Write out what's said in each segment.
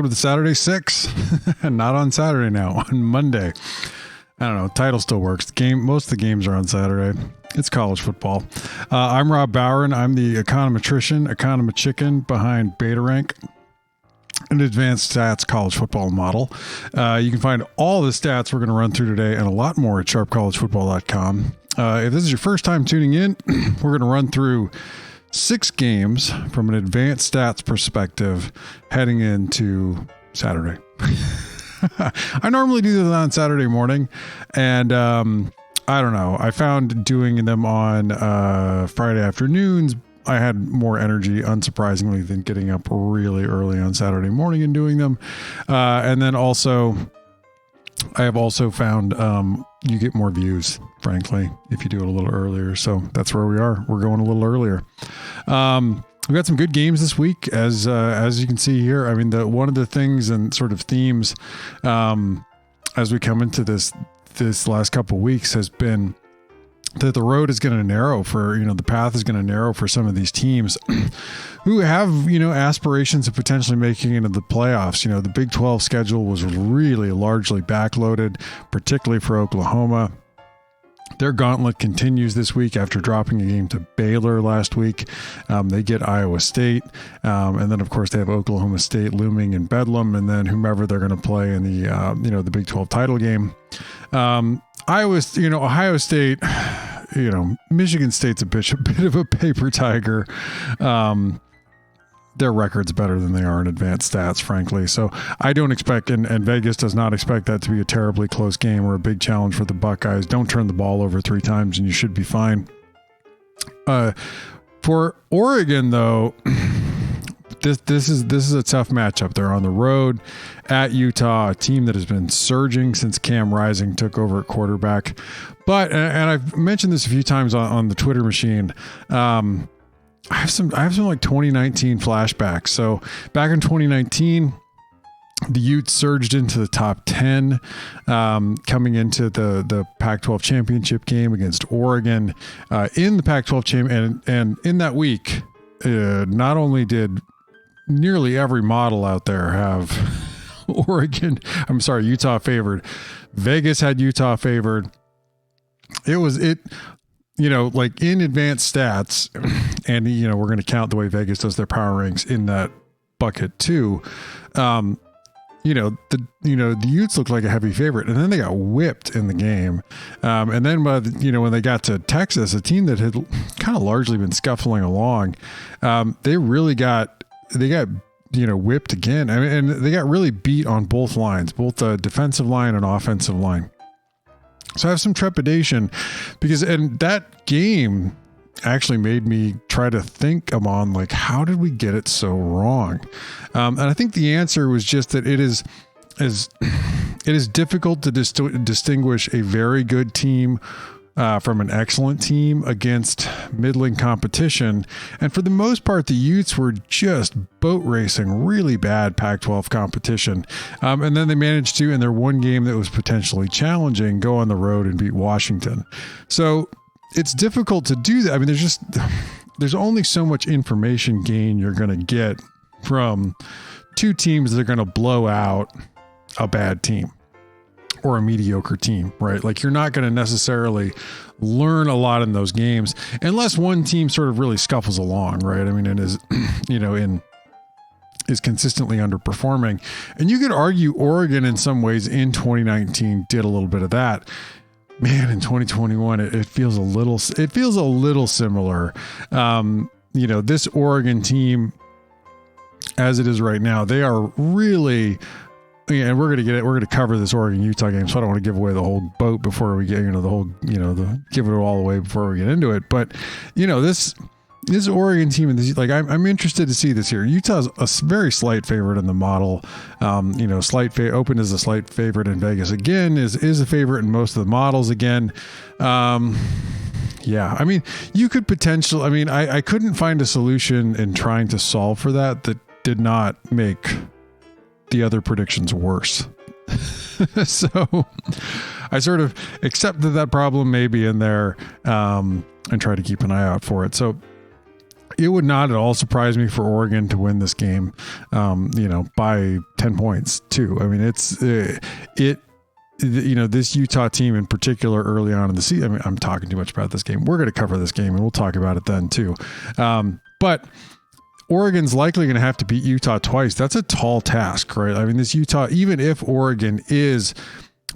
Welcome to the Saturday Six. Not on Saturday now, on Monday. I don't know. Title still works. Most of the games are on Saturday. It's college football. I'm Rob Bowen. I'm the econometrician behind BetaRank, an advanced stats college football model. You can find all the stats we're going to run through today and a lot more at sharpcollegefootball.com. If this is your first time tuning in, we're going to run through 6 games from an advanced stats perspective heading into Saturday. I normally do this on Saturday morning, and I don't know. I found doing them on Friday afternoons, I had more energy, unsurprisingly, than getting up really early on Saturday morning and doing them. And then also, I have also found you get more views, frankly, if you do it a little earlier. So that's where we are. We're going a little earlier. We've got some good games this week, as you can see here. I mean, one of the things and sort of themes as we come into this last couple of weeks has been that the road is going to narrow for, the path is going to narrow for some of these teams who have, aspirations of potentially making it into the playoffs. The Big 12 schedule was really largely backloaded, particularly for Oklahoma. Their gauntlet continues this week after dropping a game to Baylor last week. They get Iowa State. And then, of course, they have Oklahoma State looming in Bedlam, and then whomever they're going to play in the Big 12 title game. Ohio State, Michigan State's a bit of a paper tiger. Their record's better than they are in advanced stats, frankly. So I don't expect, and Vegas does not expect that to be a terribly close game or a big challenge for the Buckeyes. Don't turn the ball over 3 times and you should be fine. For Oregon, though, this is a tough matchup. They're on the road at Utah, a team that has been surging since Cam Rising took over at quarterback. But, and I've mentioned this a few times on the Twitter machine, I have some like 2019 flashbacks. So back in 2019, the Utes surged into the top 10, coming into the Pac-12 championship game against Oregon in the Pac-12 champion. And in that week, not only did nearly every model out there have Utah favored. Vegas had Utah favored. Like in advanced stats, and we're going to count the way Vegas does their power ranks in that bucket too. The Utes looked like a heavy favorite, and then they got whipped in the game. And then when they got to Texas, a team that had kind of largely been scuffling along, they got whipped again. I mean, and they got really beat on both lines, both the defensive line and offensive line. So I have some trepidation and that game actually made me try to think about, like, how did we get it so wrong? And I think the answer was just that it is difficult to distinguish a very good team from an excellent team against middling competition. And for the most part, the Utes were just boat racing really bad Pac-12 competition. And then they managed to, in their one game that was potentially challenging, go on the road and beat Washington. So it's difficult to do that. I mean, there's only so much information gain you're going to get from 2 teams that are going to blow out a bad team or a mediocre team, right? Like, you're not going to necessarily learn a lot in those games unless one team sort of really scuffles along, right? I mean, it is, is consistently underperforming. And you could argue Oregon in some ways in 2019 did a little bit of that. Man, in 2021, it feels a little similar. This Oregon team, as it is right now, they are really, and we're going to cover this Oregon-Utah game, so I don't want to give away the whole boat before we get, give it all away before we get into it. But, this Oregon team, I'm interested to see this here. Utah's a very slight favorite in the model. Open is a slight favorite in Vegas again, is a favorite in most of the models again. Yeah, I mean, you could potentially, I couldn't find a solution in trying to solve for that did not make the other predictions worse. So I sort of accepted that problem may be in there, and try to keep an eye out for it. So it would not at all surprise me for Oregon to win this game, by 10 points too. I mean, this Utah team in particular early on in the season, I mean, I'm talking too much about this game. We're going to cover this game and we'll talk about it then too. But Oregon's likely going to have to beat Utah twice. That's a tall task, right? I mean, this Utah, even if Oregon is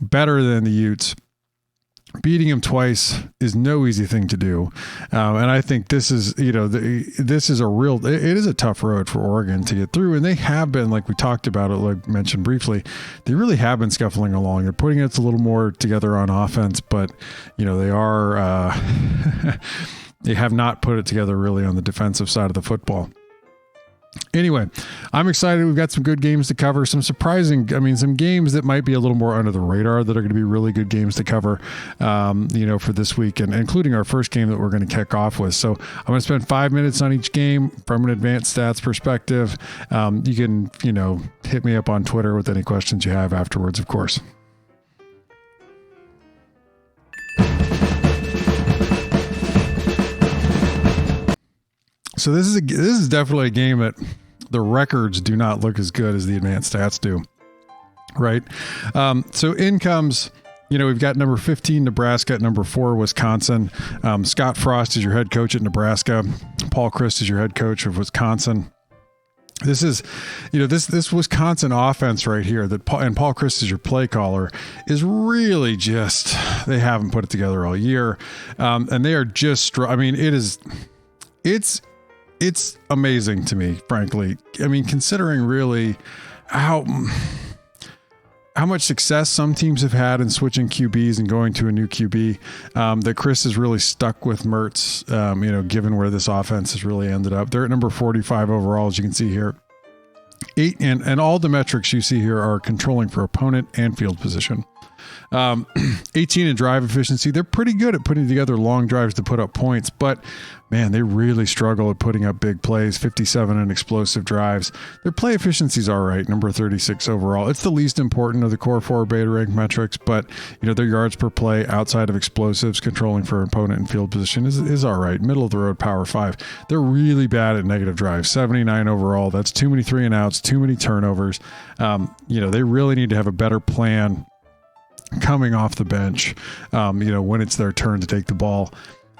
better than the Utes, beating them twice is no easy thing to do. And I think this is, this is it is a tough road for Oregon to get through. And they have been, like we talked about it, like mentioned briefly, they really have been scuffling along. They're putting it a little more together on offense, but they are, they have not put it together really on the defensive side of the football. Anyway, I'm excited. We've got some good games to cover. Some games that might be a little more under the radar that are going to be really good games to cover, for this week, and including our first game that we're going to kick off with. So I'm going to spend 5 minutes on each game from an advanced stats perspective. You can, hit me up on Twitter with any questions you have afterwards, of course. So this is definitely a game that the records do not look as good as the advanced stats do, right? So in comes, we've got number 15 Nebraska at number 4 Wisconsin. Scott Frost is your head coach at Nebraska. Paul Chryst is your head coach of Wisconsin. This is, this Wisconsin offense right here and Paul Chryst is your play caller is really just, they haven't put it together all year. And they are just, it's amazing to me, frankly. I mean, considering really how much success some teams have had in switching QBs and going to a new QB, that Chris is really stuck with Mertz, given where this offense has really ended up. They're at number 45 overall, as you can see here. 8 and all the metrics you see here are controlling for opponent and field position. 18 in drive efficiency. They're pretty good at putting together long drives to put up points, but man, they really struggle at putting up big plays. 57 in explosive drives. Their play efficiency is all right, number 36 overall. It's the least important of the core 4 beta rank metrics, but their yards per play outside of explosives, controlling for opponent and field position is all right. Middle of the road, power 5. They're really bad at negative drives. 79 overall. That's too many 3 and outs, too many turnovers. They really need to have a better plan coming off the bench, when it's their turn to take the ball.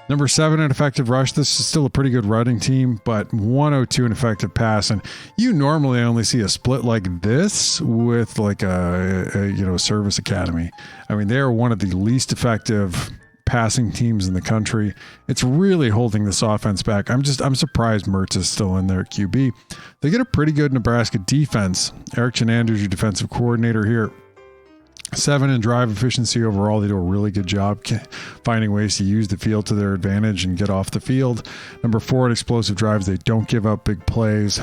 Number 7 in effective rush. This is still a pretty good running team, but 102 in effective pass. And you normally only see a split like this with like a service academy. I mean, they are one of the least effective passing teams in the country. It's really holding this offense back. I'm surprised Mertz is still in there at QB. They get a pretty good Nebraska defense. Eric Chenander's your defensive coordinator here. 7 in drive efficiency overall. They do a really good job finding ways to use the field to their advantage and get off the field. Number 4 in explosive drives. They don't give up big plays.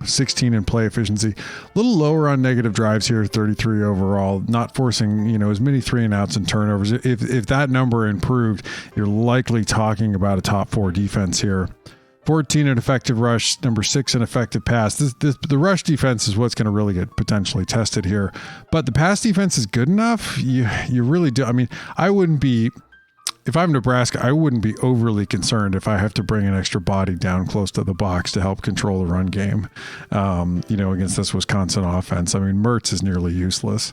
16 in play efficiency. A little lower on negative drives here, 33 overall. Not forcing, as many 3 and outs and turnovers. If that number improved, you're likely talking about a top 4 defense here. 14 in effective rush, number 6 in effective pass. The rush defense is what's going to really get potentially tested here. But the pass defense is good enough. You really do. I mean, if I'm Nebraska, I wouldn't be overly concerned if I have to bring an extra body down close to the box to help control the run game, against this Wisconsin offense. I mean, Mertz is nearly useless.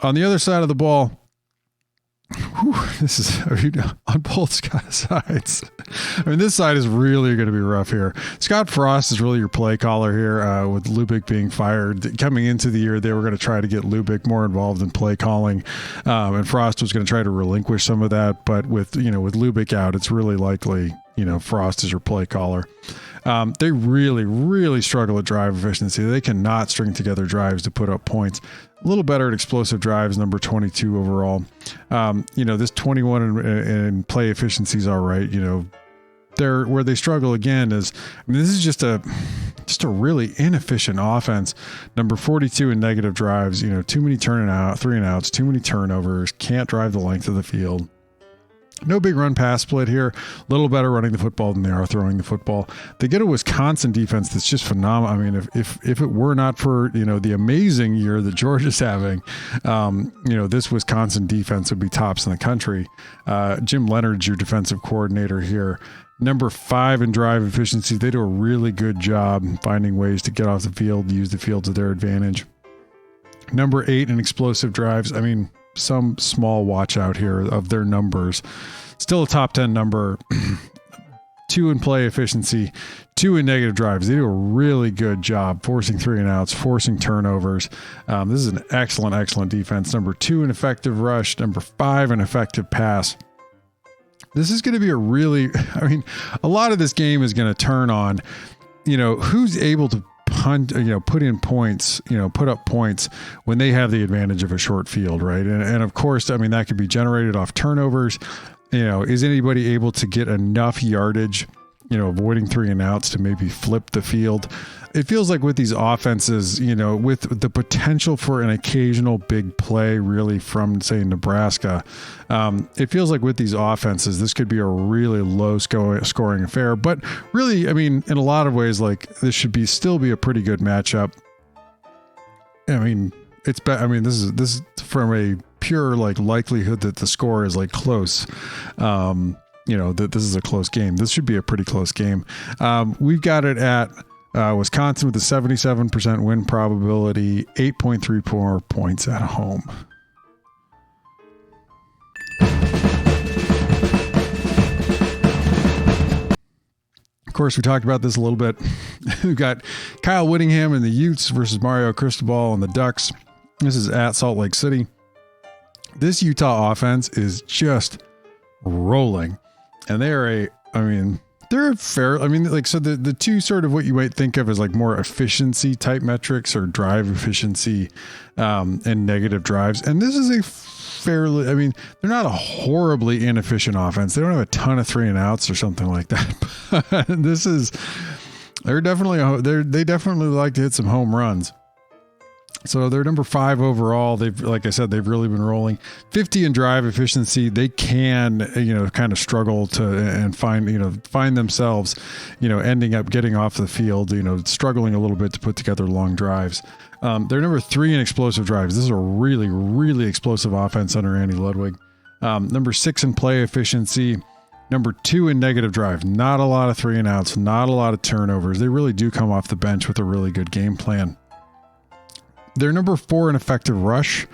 On the other side of the ball, this is on both sides. I mean, this side is really going to be rough here. Scott Frost is really your play caller here, with Lubick being fired. Coming into the year, they were going to try to get Lubick more involved in play calling, and Frost was going to try to relinquish some of that. But with Lubick out, it's really likely, Frost is your play caller. They really, really struggle at drive efficiency. They cannot string together drives to put up points. A little better at explosive drives, number 22 overall. This 21 in play efficiency is all right. Where they struggle again is, this is just a really inefficient offense. Number 42 in negative drives. Too many 3 and outs, too many turnovers. Can't drive the length of the field. No big run pass split here. A little better running the football than they are throwing the football. They get a Wisconsin defense that's just phenomenal. I mean, if it were not for, the amazing year that Georgia's having, this Wisconsin defense would be tops in the country. Jim Leonard's your defensive coordinator here. Number 5 in drive efficiency. They do a really good job finding ways to get off the field, use the field to their advantage. Number 8 in explosive drives. I mean, some small watch out here of their numbers. Still a top 10 number. 2 in play efficiency, 2 in negative drives. They do a really good job forcing 3 and outs, forcing turnovers. This is an excellent defense. Number 2 in effective rush, number 5 in effective pass. This is going to be a lot of this game is going to turn on, who's able to put in points, put up points when they have the advantage of a short field, right? And of course, that could be generated off turnovers. Is anybody able to get enough yardage, avoiding 3 and outs to maybe flip the field? It feels like with these offenses, with the potential for an occasional big play really from, say, Nebraska, it feels like with these offenses, this could be a really low scoring affair. But really, in a lot of ways, this should still be a pretty good matchup. This is from a pure likelihood that the score is close. That this is a close game. This should be a pretty close game. We've got it at Wisconsin with a 77% win probability, 8.34 points at home. Of course, we talked about this a little bit. We've got Kyle Whittingham and the Utes versus Mario Cristobal and the Ducks. This is at Salt Lake City. This Utah offense is just rolling. And they are they're fair. So the two sort of what you might think of as more efficiency type metrics or drive efficiency and negative drives. And this is a fairly, they're not a horribly inefficient offense. They don't have a ton of 3 and outs or something like that. But they definitely like to hit some home runs. So they're number 5 overall. They've really been rolling. 50 in drive efficiency. They can, kind of struggle to and find themselves, ending up getting off the field, struggling a little bit to put together long drives. They're number 3 in explosive drives. This is a really, really explosive offense under Andy Ludwig. Number 6 in play efficiency. Number 2 in negative drive. Not a lot of 3 and outs. Not a lot of turnovers. They really do come off the bench with a really good game plan. They're number 4 in effective rush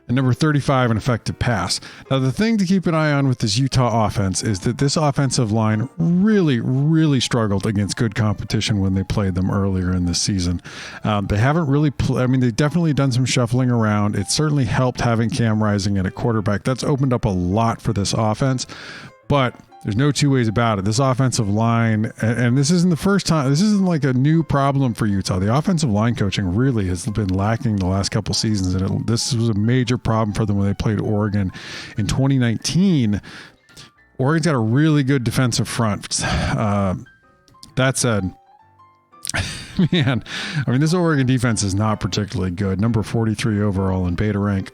and number 35 in effective pass. Now, the thing to keep an eye on with this Utah offense is that this offensive line really, really struggled against good competition when they played them earlier in the season. They haven't really they've definitely done some shuffling around. It certainly helped having Cam Rising at a quarterback. That's opened up a lot for this offense, but there's no two ways about it. This offensive line, and this isn't the first time, this isn't a new problem for Utah. The offensive line coaching really has been lacking the last couple seasons, and this was a major problem for them when they played Oregon in 2019. Oregon's got a really good defensive front. That said, this Oregon defense is not particularly good. Number 43 overall in beta rank.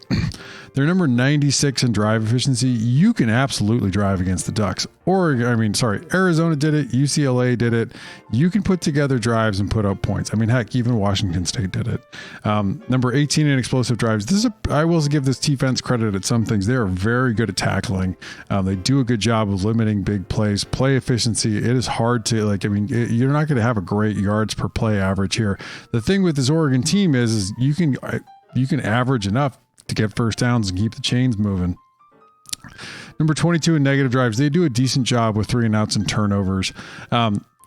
They're number 96 in drive efficiency. You can absolutely drive against the Ducks. Arizona did it. UCLA did it. You can put together drives and put up points. Heck, even Washington State did it. Number 18 in explosive drives. I will give this defense credit at some things. They are very good at tackling. They do a good job of limiting big plays. Play efficiency. It is hard to you're not going to have a great yards per play average here. The thing with this Oregon team is you can average enough to get first downs and keep the chains moving. Number 22 in negative drives. They do a decent job with 3 and outs and turnovers.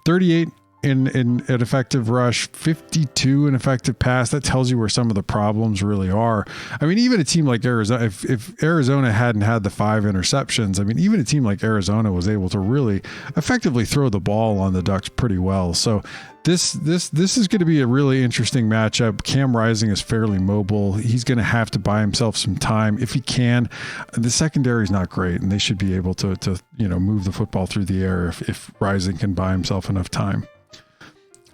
38 in effective rush, 52 in effective pass. That tells you where some of the problems really are. Even a team like Arizona, if Arizona hadn't had the 5 interceptions, even a team like Arizona was able to really effectively throw the ball on the Ducks pretty well. So this is going to be a really interesting matchup. Cam Rising is fairly mobile. He's going to have to buy himself some time if he can. The secondary is not great, and they should be able to move the football through the air if Rising can buy himself enough time.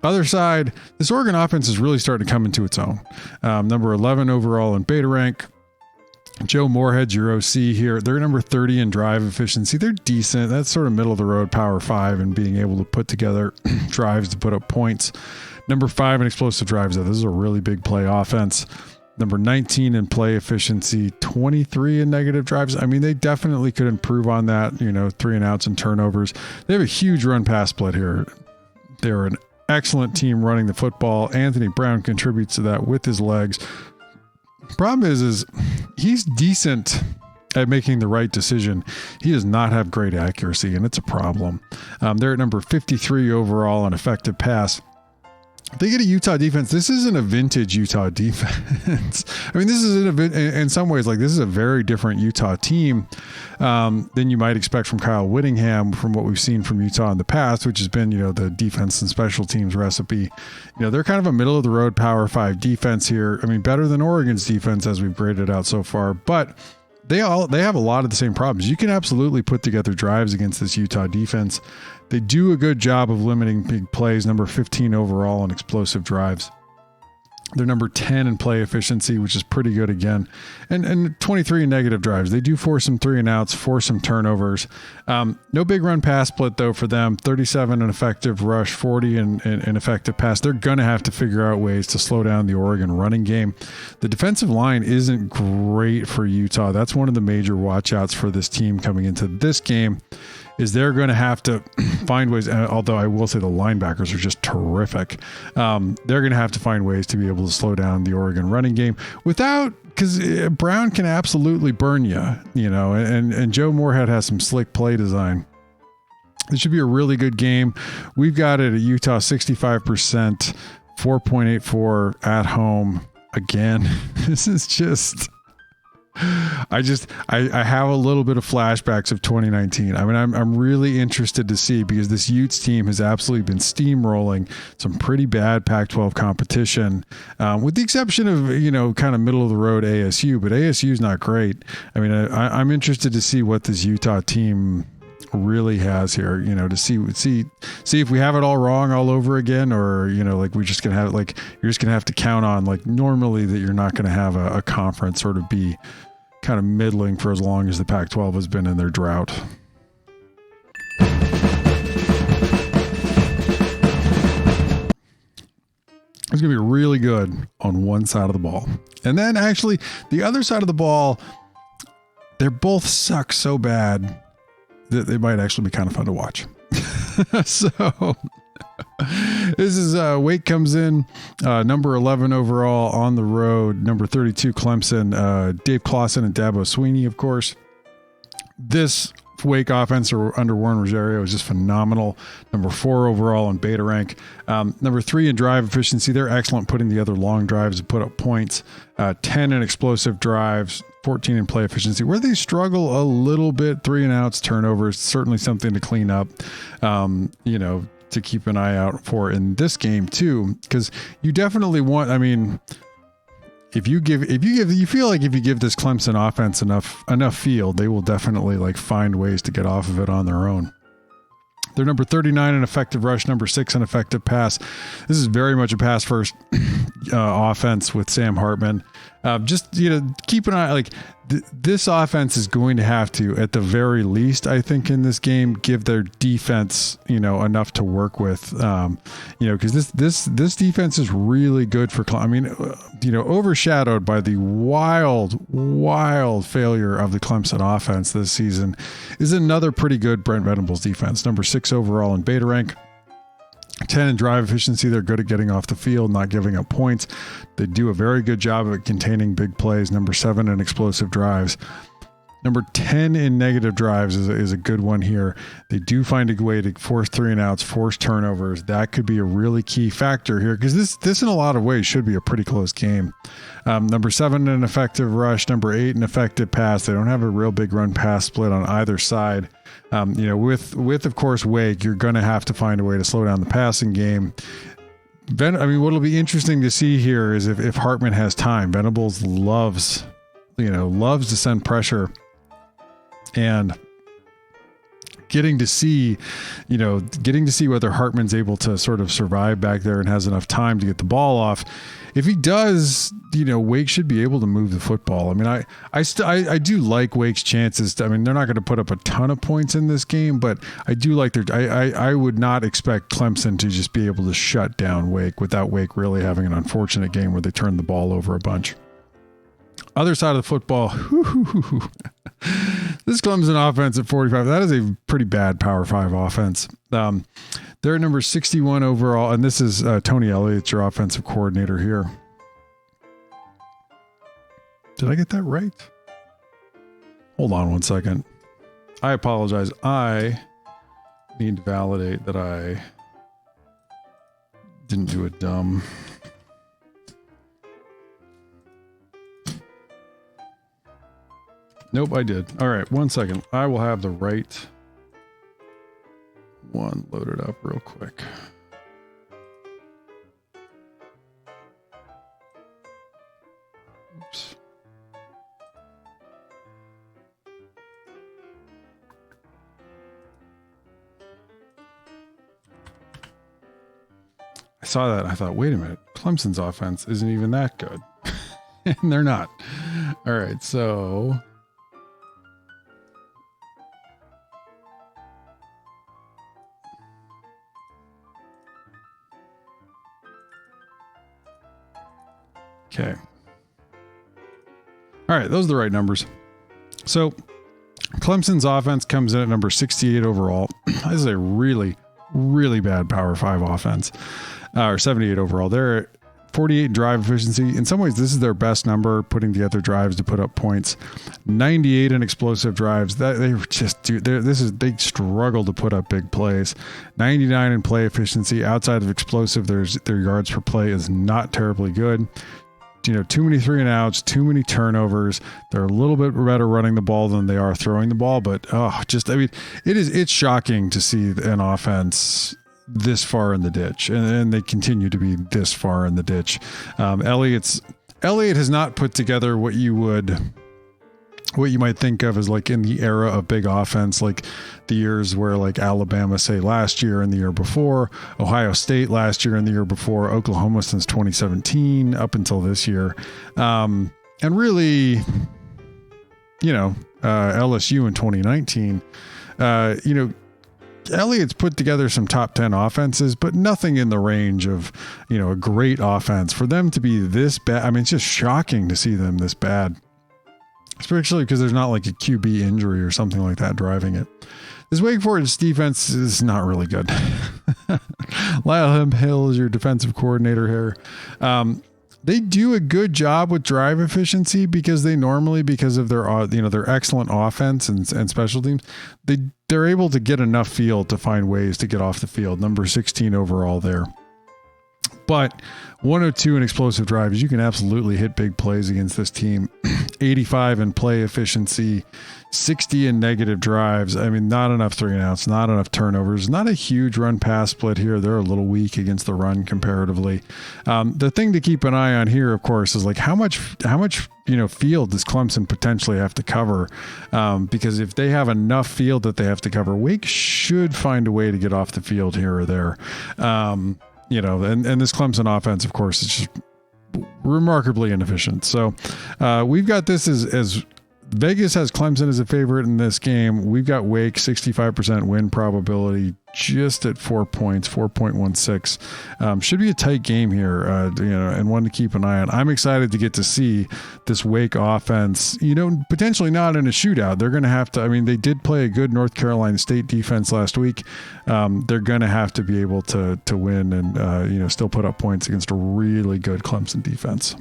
Other side, this Oregon offense is really starting to come into its own. Number 11 overall in beta rank. Joe Moorhead's your OC here. They're number 30 in drive efficiency. They're decent. That's sort of middle of the road power 5 and being able to put together drives to put up points. Number 5 in explosive drives. This is a really big play offense. Number 19 in play efficiency, 23 in negative drives. I mean, they definitely could improve on that, 3 and outs and turnovers. They have a huge run pass split here. They're an excellent team running the football. Anthony Brown contributes to that with his legs. Problem is he's decent at making the right decision. He does not have great accuracy, and it's a problem. They're at number 53 overall on effective pass. They get a Utah defense. This isn't a vintage Utah defense. I mean, this is in some ways, like, this is a very different Utah team than you might expect from Kyle Whittingham, from what we've seen from Utah in the past, which has been, the defense and special teams recipe. They're kind of a middle of the road power 5 defense here. I mean, better than Oregon's defense as we've graded out so far, but they have a lot of the same problems. You can absolutely put together drives against this Utah defense. They do a good job of limiting big plays, number 15 overall on explosive drives. They're number 10 in play efficiency, which is pretty good again. And 23 in negative drives. They do force some 3 and outs, force some turnovers. No big run pass split, though, for them. 37 in effective rush, 40 in effective pass. They're going to have to figure out ways to slow down the Oregon running game. The defensive line isn't great for Utah. That's one of the major watch-outs for this team coming into this game, is they're going to have to find ways, although I will say the linebackers are just terrific. They're going to have to find ways to be able to slow down the Oregon running game because Brown can absolutely burn you, and Joe Moorhead has some slick play design. This should be a really good game. We've got it at Utah 65%, 4.84 at home. Again, this is just... I have a little bit of flashbacks of 2019. I mean, I'm really interested to see, because this Utes team has absolutely been steamrolling some pretty bad Pac-12 competition, with the exception of, kind of middle of the road ASU, but ASU is not great. I mean, I'm interested to see what this Utah team really has here, to see if we have it all wrong all over again, or, like we're just going to have, like, you're just going to have to count on, like, normally that you're not going to have a conference sort of be kind of middling for as long as the Pac-12 has been in their drought. It's going to be really good on one side of the ball. And then actually the other side of the ball, they both suck so bad that they might actually be kind of fun to watch. So this is Wake comes in number 11 overall on the road, number 32 Clemson, Dave Clawson and Dabo Sweeney, of course. This Wake offense under Warren Rosario is just phenomenal. Number 4 overall in beta rank. Number 3 in drive efficiency. They're excellent putting together long drives to put up points. 10 in explosive drives. 14 in play efficiency. Where they struggle a little bit, 3 and outs, turnovers, certainly something to clean up, to keep an eye out for in this game too, because you definitely want, I mean, if you feel like if you give this Clemson offense enough field, they will definitely like find ways to get off of it on their own. They're number 39 in effective rush, number 6 in effective pass. This is very much a pass first offense with Sam Hartman. Just, keep an eye, like this offense is going to have to, at the very least, I think in this game, give their defense, enough to work with, because this defense is really good for, overshadowed by the wild failure of the Clemson offense this season is another pretty good Brent Venables defense, number 6 overall in beta rank. 10 in drive efficiency. They're good at getting off the field, not giving up points. They do a very good job of containing big plays. Number 7 in explosive drives. Number 10 in negative drives is a good one here. They do find a way to force 3 and outs, force turnovers. That could be a really key factor here, because this in a lot of ways should be a pretty close game. Number 7 in effective rush, number 8 in effective pass. They don't have a real big run pass split on either side. With of course Wake, you're going to have to find a way to slow down the passing game. What'll be interesting to see here is if Hartman has time. Venables loves to send pressure, and getting to see whether Hartman's able to sort of survive back there and has enough time to get the ball off. If he does, Wake should be able to move the football. I mean, I do like Wake's chances. They're not going to put up a ton of points in this game, but I do like I would not expect Clemson to just be able to shut down Wake without Wake really having an unfortunate game where they turn the ball over a bunch. Other side of the football, this Clemson offense at 45, that is a pretty bad Power 5 offense. They're at number 61 overall, and this is Tony Elliott, your offensive coordinator here. Did I get that right? Hold on one second. I apologize. I need to validate that I didn't do a dumb... Nope, I did. All right, one second. I will have the right one loaded up real quick. Oops. I saw that. I thought, wait a minute. Clemson's offense isn't even that good. And they're not. All right, so... Okay. All right, those are the right numbers. So Clemson's offense comes in at number 68 overall. This is a really, really bad Power 5 offense, or 78 overall. They're at 48 drive efficiency. In some ways, this is their best number, putting together drives to put up points. 98 in explosive drives. That they just do. They struggle to put up big plays. 99 in play efficiency. Outside of explosive, their yards per play is not terribly good. Too many 3-and-outs, too many turnovers. They're a little bit better running the ball than they are throwing the ball, but it's shocking to see an offense this far in the ditch, and they continue to be this far in the ditch. Elliott has not put together what you might think of as like in the era of big offense, like the years where like Alabama, say last year and the year before, Ohio State last year and the year before, Oklahoma since 2017 up until this year. And really, LSU in 2019, Elliott's put together some top 10 offenses, but nothing in the range of, a great offense. For them to be this bad, I mean, it's just shocking to see them this bad. Especially because there's not like a QB injury or something like that driving it. This Wake Forest defense is not really good. Lyle Hill is your defensive coordinator here. They do a good job with drive efficiency because of their excellent offense and special teams, they're able to get enough field to find ways to get off the field. Number 16 overall there. But 102 in explosive drives, you can absolutely hit big plays against this team. 85 in play efficiency, 60 in negative drives. I mean, not enough 3-and-outs, not enough turnovers, not a huge run-pass split here. They're a little weak against the run comparatively. The thing to keep an eye on here, of course, is like how much field does Clemson potentially have to cover? Because if they have enough field that they have to cover, Wake should find a way to get off the field here or there. And this Clemson offense, of course, is just remarkably inefficient. So we've got this as Vegas has Clemson as a favorite in this game. We've got Wake 65% win probability, just at 4 points, 4.16. Should be a tight game here, and one to keep an eye on. I'm excited to get to see this Wake offense, potentially not in a shootout. They're going to have to, they did play a good North Carolina State defense last week. They're going to have to be able to win and, still put up points against a really good Clemson defense.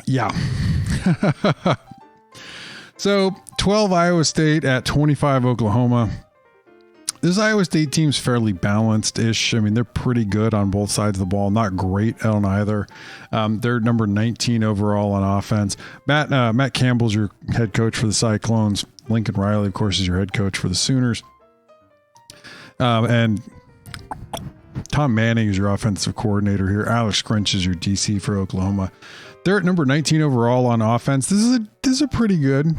Yeah. So 12 Iowa State at 25 Oklahoma. This Iowa State team's fairly balanced-ish. They're pretty good on both sides of the ball. Not great on either. They're number 19 overall on offense. Matt Campbell's your head coach for the Cyclones. Lincoln Riley, of course, is your head coach for the Sooners. And Tom Manning is your offensive coordinator here. Alex Grinch is your DC for Oklahoma. They're at number 19 overall on offense. This is a pretty good,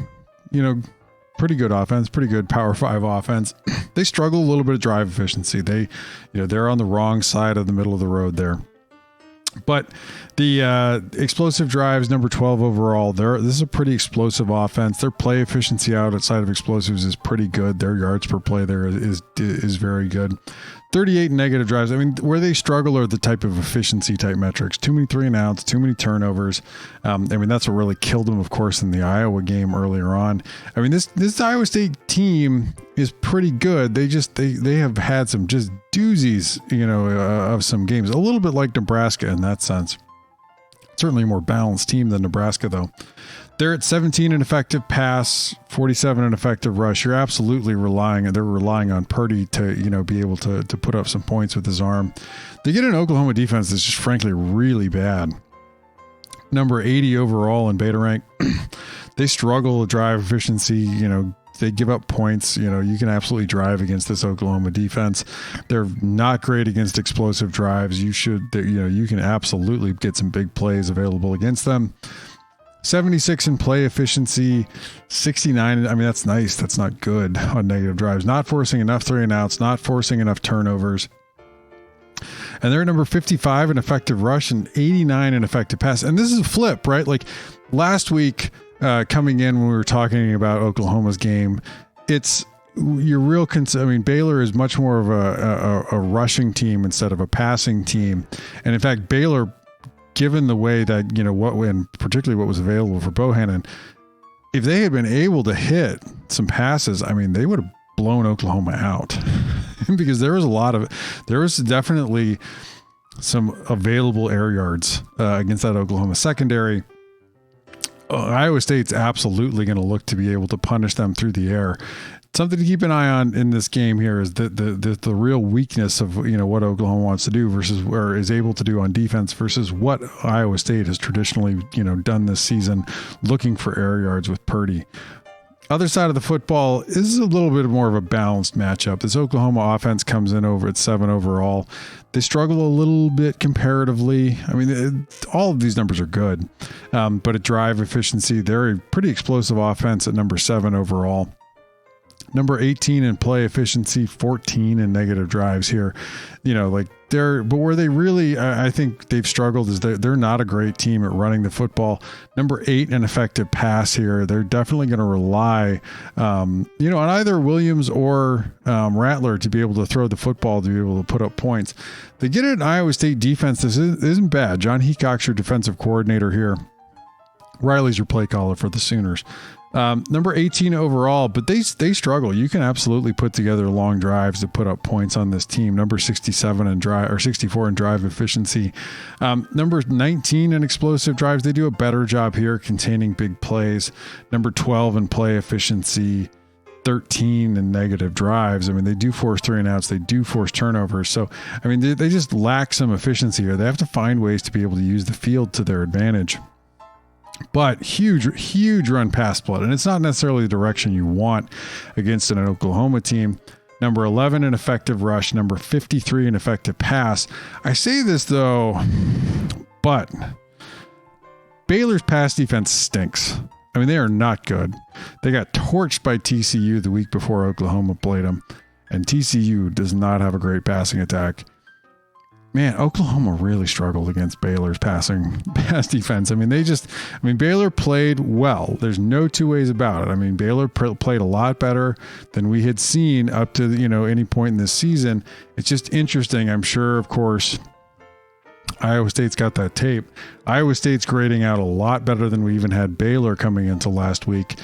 pretty good offense, pretty good Power 5 offense. They struggle a little bit of drive efficiency. They're on the wrong side of the middle of the road there. But the explosive drives, number 12 overall, this is a pretty explosive offense. Their play efficiency outside of explosives is pretty good. Their yards per play there is very good. 38 negative drives. I mean, where they struggle are the type of efficiency type metrics. Too many 3-and-outs, too many turnovers. That's what really killed them, of course, in the Iowa game earlier on. I mean, this Iowa State team is pretty good. They have had some just doozies, of some games. A little bit like Nebraska in that sense. Certainly a more balanced team than Nebraska, though. They're at 17 in effective pass, 47 in effective rush. You're absolutely relying on Purdy to, be able to put up some points with his arm. They get an Oklahoma defense that's just frankly really bad. Number 80 overall in beta rank. They struggle with drive efficiency, they give up points. You can absolutely drive against this Oklahoma defense. They're not great against explosive drives. You can absolutely get some big plays available against them. 76 in play efficiency, 69. I mean, that's nice. That's not good on negative drives. Not forcing enough 3-and-outs, not forcing enough turnovers. And they're number 55 in effective rush and 89 in effective pass. And this is a flip, right? Like last week, coming in when we were talking about Oklahoma's game, it's your real concern. I mean, Baylor is much more of a rushing team instead of a passing team. And in fact, Baylor, given the way that, and particularly what was available for Bohannon, if they had been able to hit some passes, I mean, they would have blown Oklahoma out because there was definitely some available air yards against that Oklahoma secondary. Iowa State's absolutely going to look to be able to punish them through the air. Something to keep an eye on in this game here is the real weakness of what Oklahoma wants to do versus or is able to do on defense versus what Iowa State has traditionally done this season, looking for air yards with Purdy. Other side of the football, this is a little bit more of a balanced matchup. This Oklahoma offense comes in over at 7 overall. They struggle a little bit comparatively. I mean, all of these numbers are good, but at drive efficiency, they're a pretty explosive offense at number 7 overall. Number 18 in play efficiency, 14 in negative drives here. But where they really, I think they've struggled is they're not a great team at running the football. Number 8 in effective pass here. They're definitely going to rely, on either Williams or Rattler to be able to throw the football, to be able to put up points. They get an Iowa State defense. This isn't bad. John Heacock's your defensive coordinator here. Riley's your play caller for the Sooners. Number 18 overall, but they struggle. You can absolutely put together long drives to put up points on this team. Number 67 in drive or 64 in drive efficiency. Number 19 in explosive drives. They do a better job here containing big plays. Number 12 in play efficiency. 13 in negative drives. I mean, they do force 3-and-outs. They do force turnovers. So, I mean, they just lack some efficiency here. They have to find ways to be able to use the field to their advantage. But huge run pass split, and it's not necessarily the direction you want against an Oklahoma team. Number 11 in effective rush, number 53 in effective pass. I say this though, but Baylor's pass defense stinks. I mean, they are not good. They got torched by TCU the week before Oklahoma played them, and TCU does not have a great passing attack. Man, Oklahoma really struggled against Baylor's pass defense. I mean, Baylor played well. There's no two ways about it. I mean, Baylor played a lot better than we had seen up to, any point in this season. It's just interesting. I'm sure, of course, Iowa State's got that tape. Iowa State's grading out a lot better than we even had Baylor coming into last week.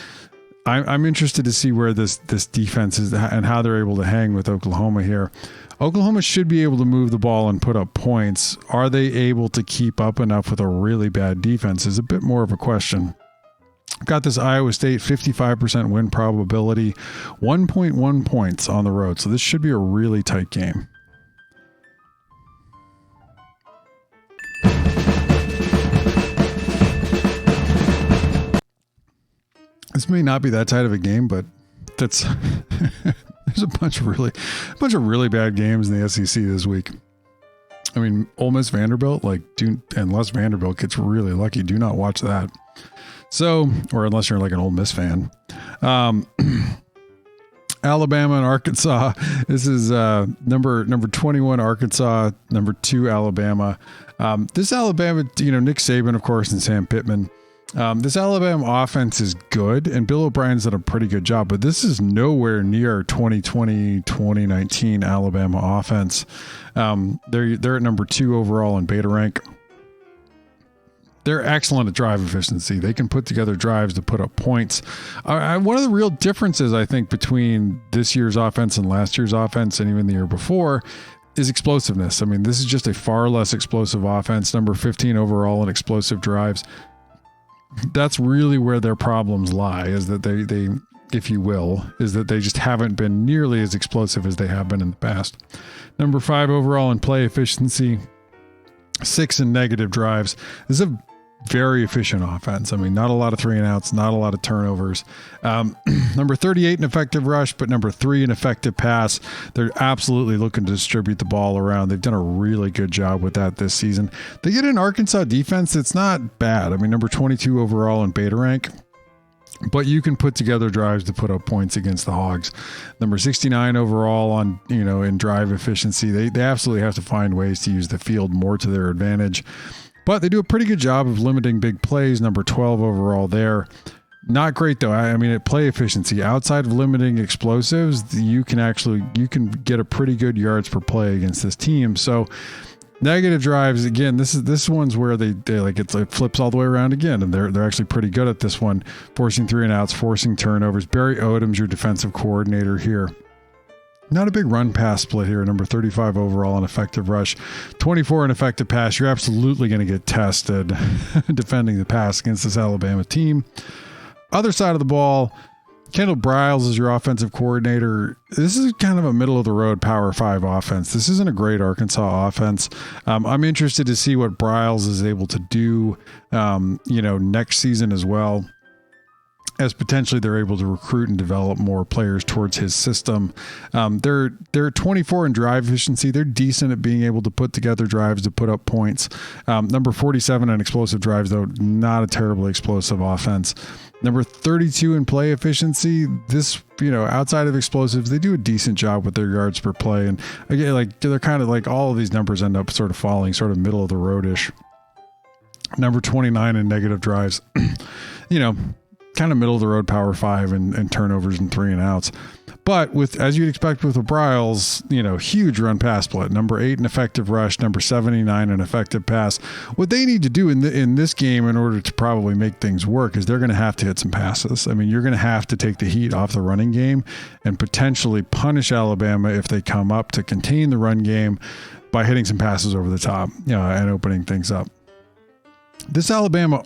I'm interested to see where this defense is and how they're able to hang with Oklahoma here. Oklahoma should be able to move the ball and put up points. Are they able to keep up enough with a really bad defense is a bit more of a question. Got this Iowa State 55% win probability, 1.1 points on the road. So this should be a really tight game. This may not be that tight of a game, but that's there's a bunch of really bad games in the SEC this week. I mean, Ole Miss Vanderbilt, unless Vanderbilt gets really lucky, do not watch that. So, or unless you're like an Ole Miss fan. Alabama and Arkansas. This is number 21 Arkansas, number 2 Alabama. This Alabama, Nick Saban, of course, and Sam Pittman. This Alabama offense is good, and Bill O'Brien's done a pretty good job, but this is nowhere near 2020-2019 Alabama offense. They're at number 2 overall in beta rank. They're excellent at drive efficiency. They can put together drives to put up points. One of the real differences, I think, between this year's offense and last year's offense, and even the year before, is explosiveness. I mean, this is just a far less explosive offense, number 15 overall in explosive drives. That's really where their problems lie, is that they, if you will, is that they just haven't been nearly as explosive as they have been in the past. Number 5 overall in play efficiency, 6 in negative drives. This is a very efficient offense. I mean, not a lot of 3 and outs, not a lot of turnovers. Number 38 in effective rush, but number 3 in effective pass. They're absolutely looking to distribute the ball around. They've done a really good job with that this season. They get an Arkansas defense that's not bad. I mean, number 22 overall in beta rank. But you can put together drives to put up points against the Hogs. Number 69 overall on, in drive efficiency. They absolutely have to find ways to use the field more to their advantage. But they do a pretty good job of limiting big plays. Number 12 overall there. Not great though. I mean, at play efficiency, outside of limiting explosives, you can get a pretty good yards per play against this team. So negative drives, again, this one's where they like it flips all the way around again, and they're actually pretty good at this one, forcing 3 and outs, forcing turnovers. Barry Odom's your defensive coordinator here. Not a big run pass split here. Number 35 overall in effective rush, 24 in effective pass. You're absolutely going to get tested defending the pass against this Alabama team. Other side of the ball, Kendall Briles is your offensive coordinator. This is kind of a middle of the road Power 5 offense. This isn't a great Arkansas offense. I'm interested to see what Briles is able to do, next season as well, as potentially they're able to recruit and develop more players towards his system. They're 24 in drive efficiency. They're decent at being able to put together drives to put up points. Number 47 in explosive drives, though, not a terribly explosive offense. Number 32 in play efficiency. This, outside of explosives, they do a decent job with their yards per play. And again, they're kind of like all of these numbers end up sort of falling sort of middle of the road-ish. Number 29 in negative drives, kind of middle of the road Power 5 and turnovers and 3 and outs. But as you'd expect with the Briles, huge run pass split. Number 8 in effective rush, number 79 in effective pass. What they need to do in this game in order to probably make things work is they're going to have to hit some passes. I mean, you're going to have to take the heat off the running game and potentially punish Alabama if they come up to contain the run game by hitting some passes over the top, and opening things up. This Alabama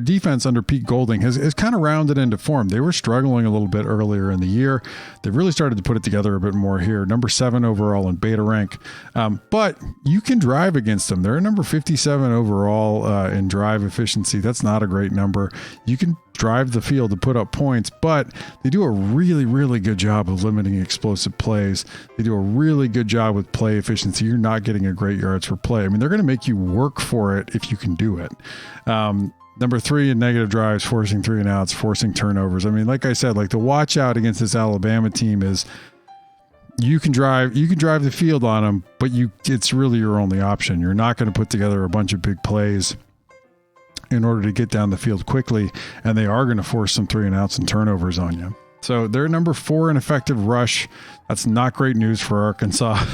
defense under Pete Golding has kind of rounded into form. They were struggling a little bit earlier in the year. They've really started to put it together a bit more here. Number 7 overall in beta rank. But you can drive against them. They're number 57 overall in drive efficiency. That's not a great number. You can drive the field to put up points, but they do a really, really good job of limiting explosive plays. They do a really good job with play efficiency. You're not getting a great yards per play. I mean, they're going to make you work for it if you can do it. Number 3 in negative drives, forcing 3 and outs, forcing turnovers. I mean, like I said, the watch out against this Alabama team is you can drive the field on them, but it's really your only option. You're not going to put together a bunch of big plays in order to get down the field quickly, and they are going to force some 3 and outs and turnovers on you. So they're number 4 in effective rush. That's not great news for Arkansas.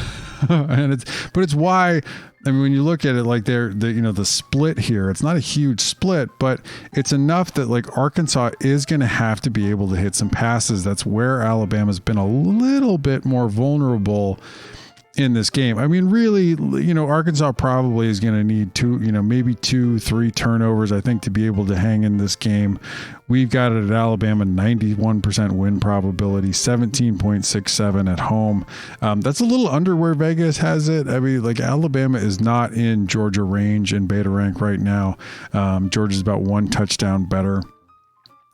But it's why, I mean, when you look at it, the split here, it's not a huge split, but it's enough that Arkansas is going to have to be able to hit some passes. That's where Alabama's been a little bit more vulnerable in this game. I mean, really, Arkansas probably is going to need maybe 2-3 turnovers, I think, to be able to hang in this game. We've got it at Alabama, 91% win probability, 17.67 at home. That's a little under where Vegas has it. I mean, Alabama is not in Georgia range in beta rank right now. Georgia's about 1 touchdown better.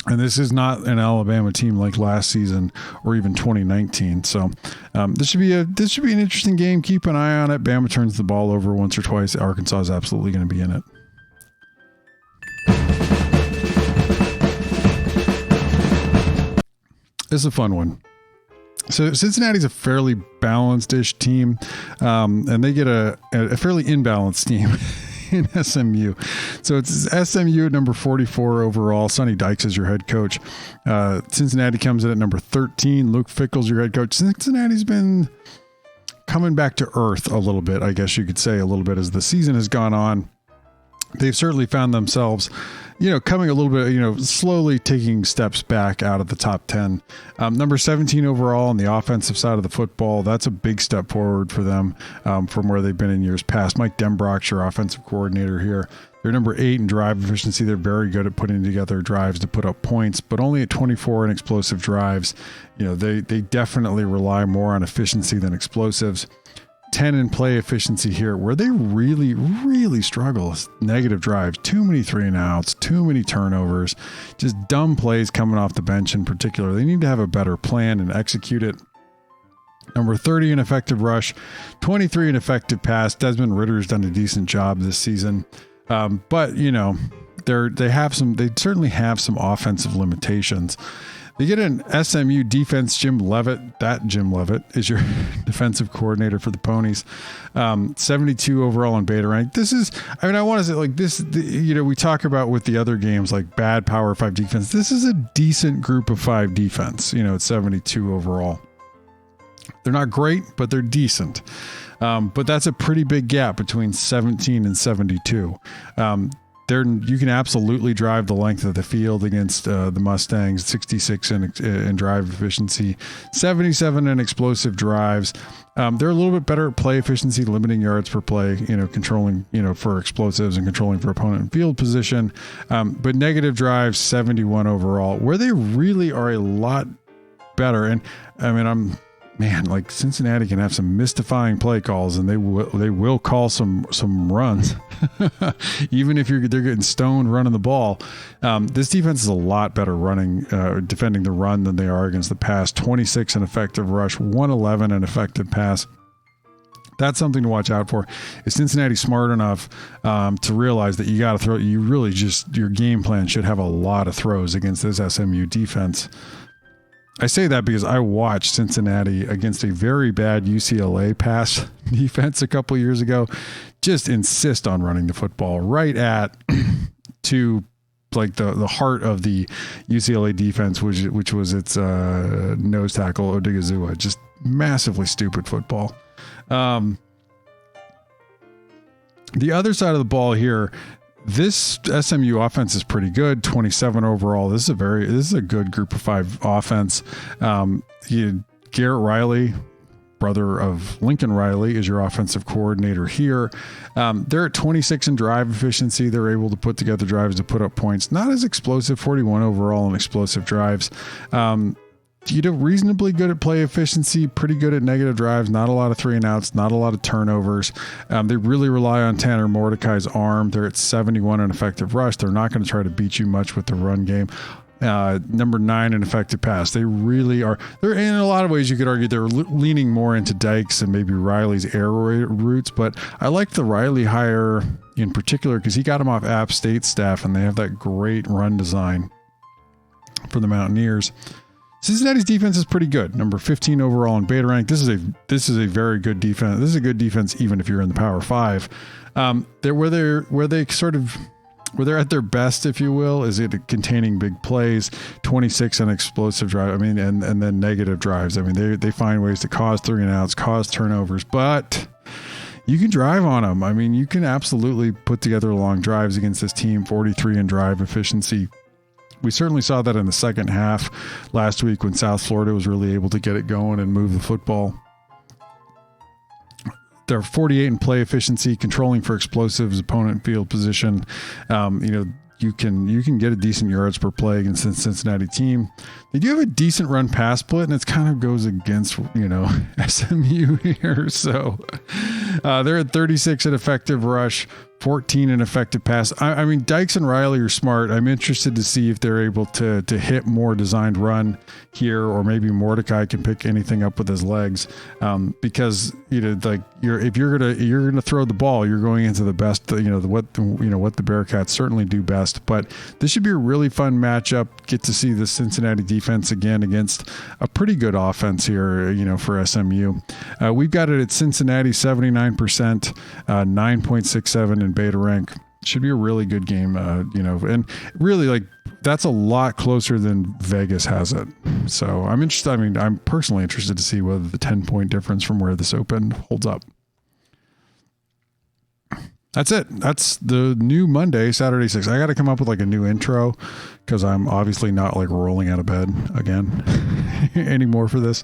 And this is not an Alabama team like last season or even 2019. So this should be an interesting game. Keep an eye on it. Bama turns the ball over once or twice. Arkansas is absolutely going to be in it. This is a fun one. So Cincinnati's a fairly balanced-ish team, and they get a fairly imbalanced team in SMU. So it's SMU at number 44 overall. Sonny Dykes is your head coach. Cincinnati comes in at number 13. Luke Fickell's your head coach. Cincinnati's been coming back to earth a little bit, I guess you could say, a little bit as the season has gone on. They've certainly found themselves, coming a little bit, slowly taking steps back out of the top 10. Number 17 overall on the offensive side of the football. That's a big step forward for them from where they've been in years past. Mike Denbrock's your offensive coordinator here. They're number 8 in drive efficiency. They're very good at putting together drives to put up points, but only at 24 in explosive drives. They definitely rely more on efficiency than explosives. 10 in play efficiency here, where they really, really struggle. Negative drives, too many 3-and-outs, too many turnovers, just dumb plays coming off the bench in particular. They need to have a better plan and execute it. Number 30 in effective rush, 23 in effective pass. Desmond Ritter's done a decent job this season. But they certainly have some offensive limitations. They get an SMU defense, Jim Leavitt. That Jim Leavitt is your defensive coordinator for the Ponies. 72 overall in beta rank. I want to say like this, we talk about with the other games like bad Power 5 defense. This is a decent group of 5 defense. It's 72 overall. They're not great, but they're decent. But that's a pretty big gap between 17 and 72. You can absolutely drive the length of the field against the Mustangs. 66 in drive efficiency, 77 in explosive drives. They're a little bit better at play efficiency, limiting yards per play, controlling, for explosives and controlling for opponent field position. But negative drives, 71 overall, where they really are a lot better. And like Cincinnati can have some mystifying play calls, and they will call some runs, even if they're getting stoned running the ball. This defense is a lot better defending the run than they are against the pass. 26 in effective rush, 111 in effective pass. That's something to watch out for. Is Cincinnati smart enough to realize that you got to throw? Your game plan should have a lot of throws against this SMU defense. I say that because I watched Cincinnati against a very bad UCLA pass defense a couple years ago just insist on running the football right at to like the heart of the UCLA defense, which was its nose tackle Odigizua. Just massively stupid football. The other side of the ball here, this SMU offense is pretty good. 27 overall. This is a good group of 5 offense. Garrett Riley, brother of Lincoln Riley, is your offensive coordinator here. They're at 26 in drive efficiency. They're able to put together drives to put up points. Not as explosive, 41 overall in explosive drives. Reasonably good at play efficiency, pretty good at negative drives, not a lot of 3-and-outs, not a lot of turnovers. They really rely on Tanner Mordecai's arm. They're at 71 in effective rush. They're not going to try to beat you much with the run game. Number 9 in effective pass. They really are. They're in a lot of ways you could argue they're leaning more into Dykes and maybe Riley's air routes, but I like the Riley hire in particular because he got him off App State staff, and they have that great run design for the Mountaineers. Cincinnati's defense is pretty good. Number 15 overall in beta rank. This is a very good defense. This is a good defense even if you're in the Power 5. Where they're at their best, if you will, is it containing big plays, 26 in explosive drive. And then negative drives. They find ways to cause 3-and-outs, cause turnovers, but you can drive on them. You can absolutely put together long drives against this team. 43 in drive efficiency. We certainly saw that in the second half last week when South Florida was really able to get it going and move the football. They're 48 in play efficiency, controlling for explosives, opponent field position. You can get a decent yards per play against the Cincinnati team. They do have a decent run pass split, and it kind of goes against, SMU here. So they're at 36 in effective rush, 14 in effective pass. I mean, Dykes and Riley are smart. I'm interested to see if they're able to hit more designed run here, or maybe Mordecai can pick anything up with his legs. Because like if you're gonna throw the ball, you're going into the best. What the Bearcats certainly do best. But this should be a really fun matchup. Get to see the Cincinnati defense again against a pretty good offense here. For SMU, we've got it at Cincinnati 79%, 9.67 in beta rank. Should be a really good game, and really like that's a lot closer than Vegas has it. So I'm interested. I mean, I'm personally interested to see whether the 10-point difference from where this opened holds up. That's it. That's the new Monday, Saturday 6. I got to come up with like a new intro because I'm obviously not like rolling out of bed again anymore for this.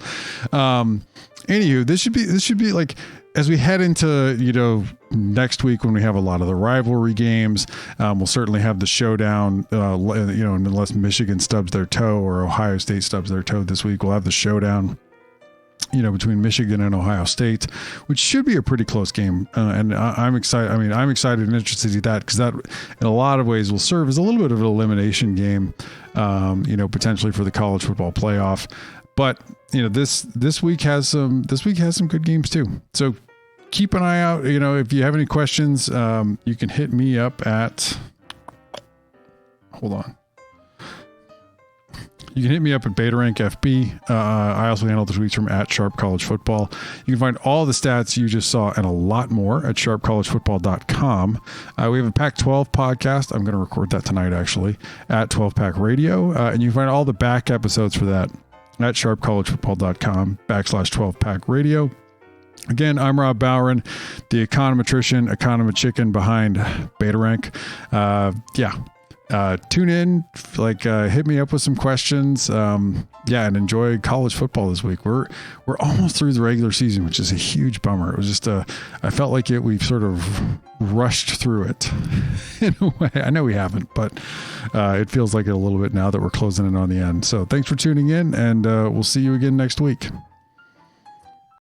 Anywho, this should be like, as we head into, next week when we have a lot of the rivalry games, we'll certainly have the showdown, unless Michigan stubs their toe or Ohio State stubs their toe this week, we'll have the showdown, between Michigan and Ohio State, which should be a pretty close game. And I'm excited. I mean, I'm excited and interested to see that, because that in a lot of ways will serve as a little bit of an elimination game, potentially for the college football playoff. But, this week has some good games too. So keep an eye out. If you have any questions, you can hit me up at, hold on. You can hit me up at BetaRank FB. I also handle the tweets from @SharpCollegeFootball. You can find all the stats you just saw and a lot more at SharpCollegeFootball.com. We have a Pac-12 podcast. I'm going to record that tonight, actually, at 12 Pack Radio. And you can find all the back episodes for that at SharpCollegeFootball.com/12 Pack Radio. Again, I'm Rob Bowerin, the econometrician, economechicken behind BetaRank. Tune in, hit me up with some questions. And enjoy college football this week. We're almost through the regular season, which is a huge bummer. It was just I felt like we've sort of rushed through it in a way. I know we haven't, but it feels like it a little bit now that we're closing in on the end. So thanks for tuning in, and we'll see you again next week.